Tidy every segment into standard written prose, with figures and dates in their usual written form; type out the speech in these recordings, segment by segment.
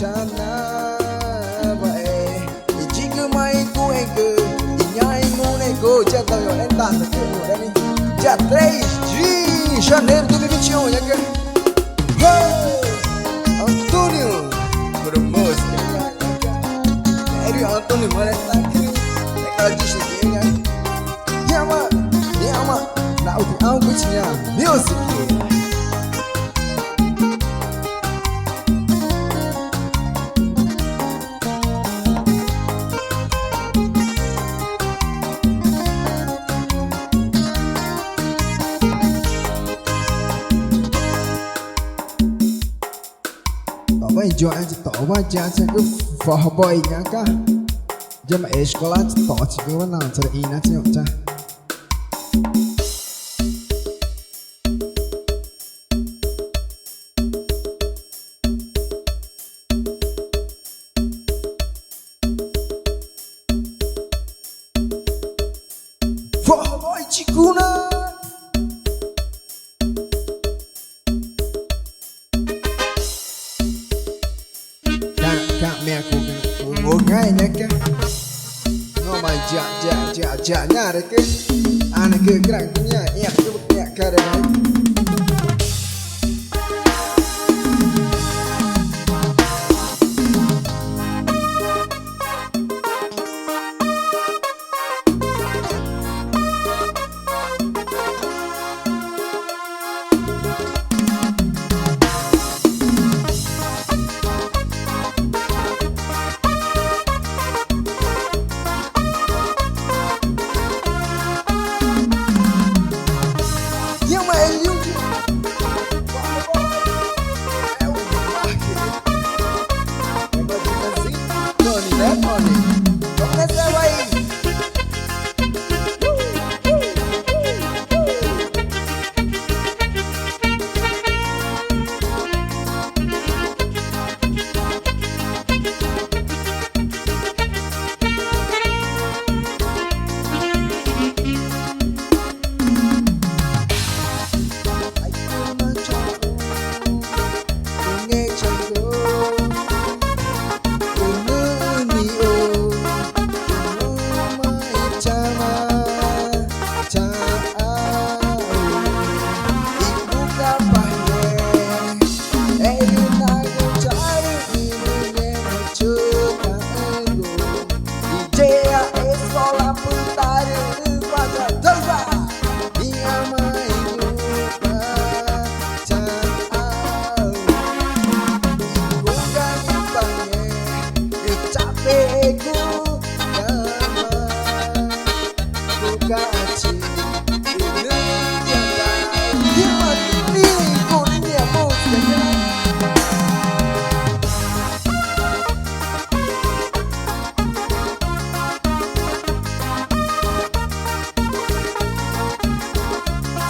chana vậy chỉ cứ mai cô em cứ nhai ngu này cô chắc tao rồi em tàn được cái mùa đây chắc 3G Chanel 2021 ya que Antônio Brumoso Sério Antônio mano tá aqui é aquela dicha ya Yama na o algo tinha music Vai jual je tau vai jajan ke boy nya ka jam sekolah tau cikgu mana cara ina cok cah boy cikgu na ngay nhá cái nó mà dạ nhà đấy cái anh cứ cái nhà em cứ nhẹ cái đấy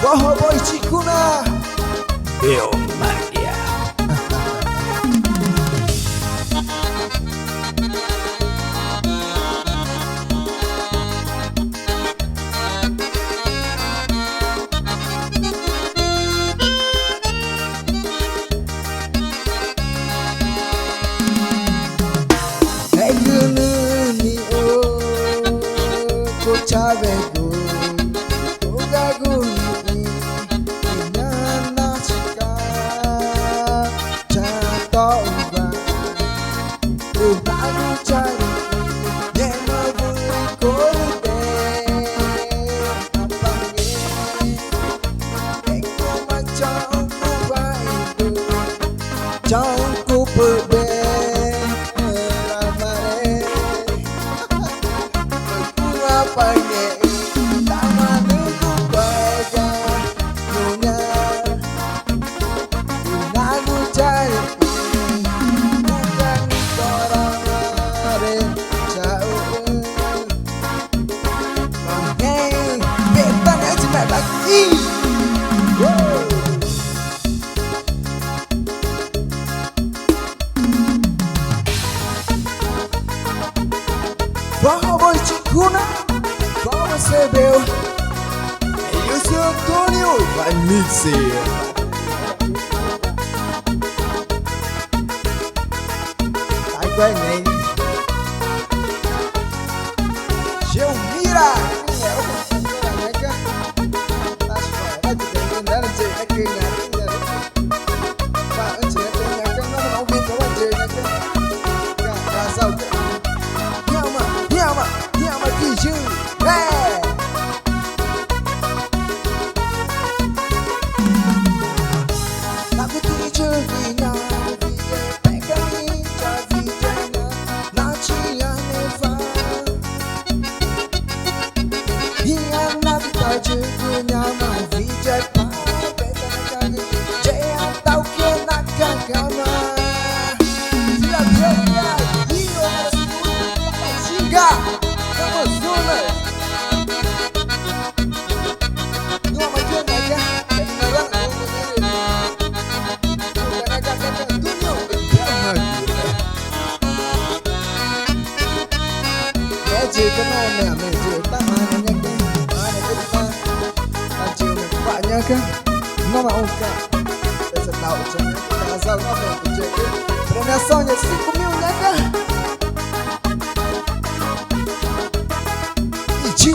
Wah boy cikuna Bill Magia Hey gunu ni o ko chabe go gagunu Boa noite, Cuna. Como você viu? E o seu Antônio vai mixer. quay này Chiều mira chị cái nó mẹ mình chị ta mà nhá cái này cái ta chị mình bạn nhá cái nó mà ok bây giờ tao cho nhá ta giao nó về chị cái rồi nè sau nhá xin cũng yêu nhá cái chị